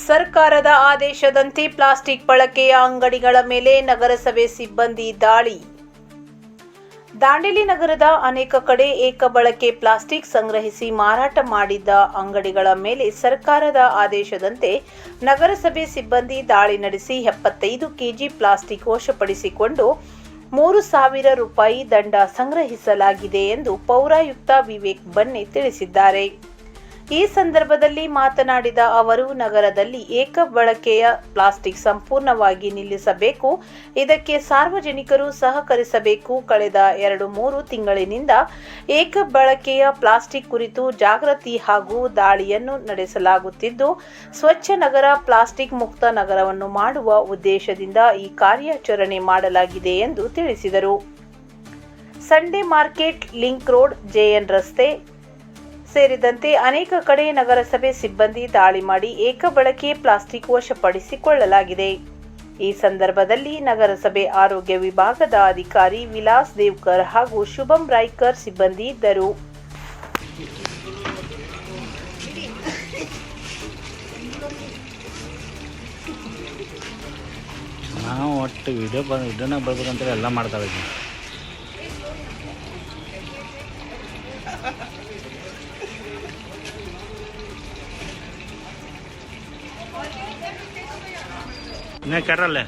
ಸರ್ಕಾರದ ಆದೇಶದಂತೆ ಪ್ಲಾಸ್ಟಿಕ್ ಬಳಕೆಯ ಅಂಗಡಿಗಳ ಮೇಲೆ ನಗರಸಭೆ ಸಿಬ್ಬಂದಿ ದಾಳಿ. ದಾಂಡೇಲಿ ನಗರದ ಅನೇಕ ಕಡೆ ಏಕ ಬಳಕೆ ಪ್ಲಾಸ್ಟಿಕ್ ಸಂಗ್ರಹಿಸಿ ಮಾರಾಟ ಮಾಡಿದ್ದ ಅಂಗಡಿಗಳ ಮೇಲೆ ಸರ್ಕಾರದ ಆದೇಶದಂತೆ ನಗರಸಭೆ ಸಿಬ್ಬಂದಿ ದಾಳಿ ನಡೆಸಿ 75 ಕೆಜಿ ಪ್ಲಾಸ್ಟಿಕ್ ವಶಪಡಿಸಿಕೊಂಡು 3,000 ರೂಪಾಯಿ ದಂಡ ಸಂಗ್ರಹಿಸಲಾಗಿದೆ ಎಂದು ಪೌರಾಯುಕ್ತ ವಿವೇಕ್ ಬನ್ನೆ ತಿಳಿಸಿದ್ದಾರೆ. ಈ ಸಂದರ್ಭದಲ್ಲಿ ಮಾತನಾಡಿದ ಅವರು, ನಗರದಲ್ಲಿ ಏಕ ಬಳಕೆಯ ಪ್ಲಾಸ್ಟಿಕ್ ಸಂಪೂರ್ಣವಾಗಿ ನಿಲ್ಲಿಸಬೇಕು. ಇದಕ್ಕೆ ಸಾರ್ವಜನಿಕರು ಸಹಕರಿಸಬೇಕು. ಕಳೆದ 2-3 ತಿಂಗಳಿನಿಂದ ಏಕ ಬಳಕೆಯ ಪ್ಲಾಸ್ಟಿಕ್ ಕುರಿತು ಜಾಗೃತಿ ಹಾಗೂ ದಾಳಿಯನ್ನು ನಡೆಸಲಾಗುತ್ತಿದ್ದು, ಸ್ವಚ್ಛ ನಗರ, ಪ್ಲಾಸ್ಟಿಕ್ ಮುಕ್ತ ನಗರವನ್ನು ಮಾಡುವ ಉದ್ದೇಶದಿಂದ ಈ ಕಾರ್ಯಾಚರಣೆ ಮಾಡಲಾಗಿದೆ ಎಂದು ತಿಳಿಸಿದರು. Sunday market, link road, JN ರಸ್ತೆ ಸೇರಿದಂತೆ ಅನೇಕ ಕಡೆ ನಗರಸಭೆ ಸಿಬ್ಬಂದಿ ದಾಳಿ ಮಾಡಿ ಏಕ ಬಳಕೆ ಪ್ಲಾಸ್ಟಿಕ್ ವಶಪಡಿಸಿಕೊಳ್ಳಲಾಗಿದೆ. ಈ ಸಂದರ್ಭದಲ್ಲಿ ನಗರಸಭೆ ಆರೋಗ್ಯ ವಿಭಾಗದ ಅಧಿಕಾರಿ ವಿಲಾಸ್ ದೇವ್ಕರ್ ಹಾಗೂ ಶುಭಂ ರಾಯ್ಕರ್ ಸಿಬ್ಬಂದಿ ಇದ್ದರು. ನಾವು ಒಟ್ಟು ವಿಡಿಯೋನ ಬರ್ಬೇಕಂತ ಎಲ್ಲ ಮಾಡ್ತಾವೆ. ಕರಲ್ಲೇ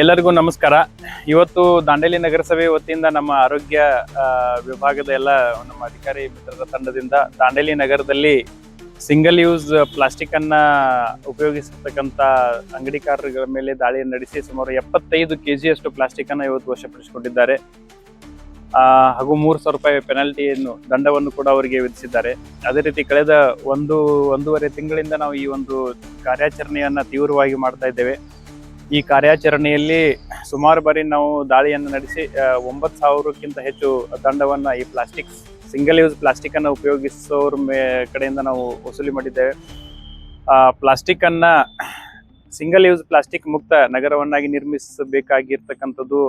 ಎಲ್ಲರಿಗೂ ನಮಸ್ಕಾರ. ಇವತ್ತು ದಾಂಡೇಲಿ ನಗರಸಭೆ ವತಿಯಿಂದ ನಮ್ಮ ಆರೋಗ್ಯ ವಿಭಾಗದ ಎಲ್ಲ ನಮ್ಮ ಅಧಿಕಾರಿ ಮಿತ್ರರ ತಂಡದಿಂದ ದಾಂಡೇಲಿ ನಗರದಲ್ಲಿ ಸಿಂಗಲ್ ಯೂಸ್ ಪ್ಲಾಸ್ಟಿಕ್ ಅನ್ನ ಉಪಯೋಗಿಸತಕ್ಕಂಥ ಅಂಗಡಿಕಾರರ ಮೇಲೆ ದಾಳಿಯನ್ನು ನಡೆಸಿ ಸುಮಾರು 75 ಕೆಜಿಯಷ್ಟು ಪ್ಲಾಸ್ಟಿಕ್ ಅನ್ನ ಇವತ್ತು ವಶಪಡಿಸಿಕೊಂಡಿದ್ದಾರೆ. ಹಾಗೂ 3,000 ರೂಪಾಯಿ ಪೆನಾಲ್ಟಿಯನ್ನು ದಂಡವನ್ನು ಕೂಡ ಅವರಿಗೆ ವಿಧಿಸಿದ್ದಾರೆ. ಅದೇ ರೀತಿ ಕಳೆದ ಒಂದೂವರೆ ತಿಂಗಳಿಂದ ನಾವು ಈ ಒಂದು ಕಾರ್ಯಾಚರಣೆಯನ್ನ ತೀವ್ರವಾಗಿ ಮಾಡ್ತಾ ಇದ್ದೇವೆ. ಈ ಕಾರ್ಯಾಚರಣೆಯಲ್ಲಿ ಸುಮಾರು ಬಾರಿ ನಾವು ದಾಳಿಯನ್ನು ನಡೆಸಿ 9,000ಕ್ಕಿಂತ ಹೆಚ್ಚು ದಂಡವನ್ನು ಈ ಪ್ಲಾಸ್ಟಿಕ್ ಸಿಂಗಲ್ ಯೂಸ್ ಪ್ಲಾಸ್ಟಿಕ್ ಅನ್ನು ಉಪಯೋಗಿಸೋರ ಕಡೆಯಿಂದ ನಾವು ವಸೂಲಿ ಮಾಡಿದ್ದೇವೆ. ಪ್ಲಾಸ್ಟಿಕ್ ಅನ್ನ ಸಿಂಗಲ್ ಯೂಸ್ ಪ್ಲಾಸ್ಟಿಕ್ ಮುಕ್ತ ನಗರವನ್ನಾಗಿ ನಿರ್ಮಿಸಬೇಕಾಗಿರ್ತಕ್ಕಂಥದ್ದು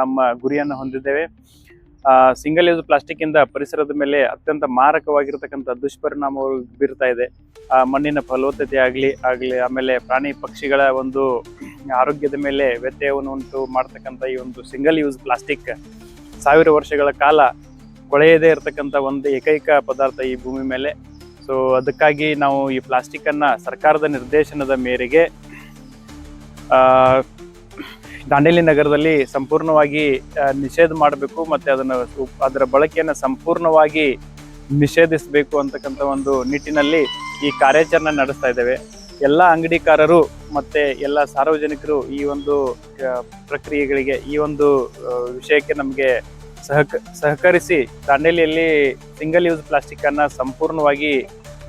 ನಮ್ಮ ಗುರಿಯನ್ನು ಹೊಂದಿದ್ದೇವೆ. ಸಿಂಗಲ್ ಯೂಸ್ ಪ್ಲಾಸ್ಟಿಕ್ ಇಂದ ಪರಿಸರದ ಮೇಲೆ ಅತ್ಯಂತ ಮಾರಕವಾಗಿರ್ತಕ್ಕಂಥ ದುಷ್ಪರಿಣಾಮಗಳು ಬೀರ್ತಾ ಇದೆ. ಮಣ್ಣಿನ ಫಲವತ್ತತೆ ಆಗಲಿ ಆಮೇಲೆ ಪ್ರಾಣಿ ಪಕ್ಷಿಗಳ ಒಂದು ಆರೋಗ್ಯದ ಮೇಲೆ ವ್ಯತ್ಯಯವನ್ನು ಉಂಟು ಮಾಡ್ತಕ್ಕಂಥ ಈ ಒಂದು ಸಿಂಗಲ್ ಯೂಸ್ ಪ್ಲಾಸ್ಟಿಕ್ 1000 ವರ್ಷಗಳ ಕಾಲ ಕೊಳೆಯದೇ ಇರತಕ್ಕಂಥ ಒಂದು ಏಕೈಕ ಪದಾರ್ಥ ಈ ಭೂಮಿ ಮೇಲೆ. ಸೊ ಅದಕ್ಕಾಗಿ ನಾವು ಈ ಪ್ಲಾಸ್ಟಿಕ್ ಅನ್ನ ಸರ್ಕಾರದ ನಿರ್ದೇಶನದ ಮೇರೆಗೆ ದಾಂಡೇಲಿ ನಗರದಲ್ಲಿ ಸಂಪೂರ್ಣವಾಗಿ ನಿಷೇಧ ಮಾಡಬೇಕು, ಮತ್ತೆ ಅದರ ಬಳಕೆಯನ್ನು ಸಂಪೂರ್ಣವಾಗಿ ನಿಷೇಧಿಸಬೇಕು ಅಂತಕ್ಕಂಥ ಒಂದು ನಿಟ್ಟಿನಲ್ಲಿ ಈ ಕಾರ್ಯಾಚರಣೆ ನಡೆಸ್ತಾ ಇದ್ದೇವೆ. ಎಲ್ಲ ಅಂಗಡಿಕಾರರು ಮತ್ತೆ ಎಲ್ಲ ಸಾರ್ವಜನಿಕರು ಈ ಒಂದು ಪ್ರಕ್ರಿಯೆಗಳಿಗೆ, ಈ ಒಂದು ವಿಷಯಕ್ಕೆ ನಮಗೆ ಸಹಕರಿಸಿ ದಾಂಡೇಲಿಯಲ್ಲಿ ಸಿಂಗಲ್ ಯೂಸ್ ಪ್ಲಾಸ್ಟಿಕ್ ಅನ್ನ ಸಂಪೂರ್ಣವಾಗಿ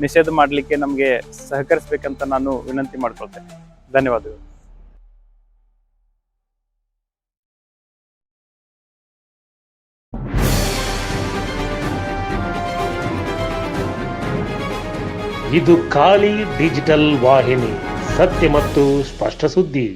ನಿಷೇಧ ಮಾಡಲಿಕ್ಕೆ ನಮಗೆ ಸಹಕರಿಸಬೇಕಂತ ನಾನು ವಿನಂತಿ ಮಾಡ್ಕೊಳ್ತೇನೆ. ಧನ್ಯವಾದಗಳು. ಇದು ಖಾಲಿ ಡಿಜಿಟಲ್ ವಾಹಿನಿ, ಸತ್ಯ ಮತ್ತು ಸ್ಪಷ್ಟ ಸುದ್ದಿ.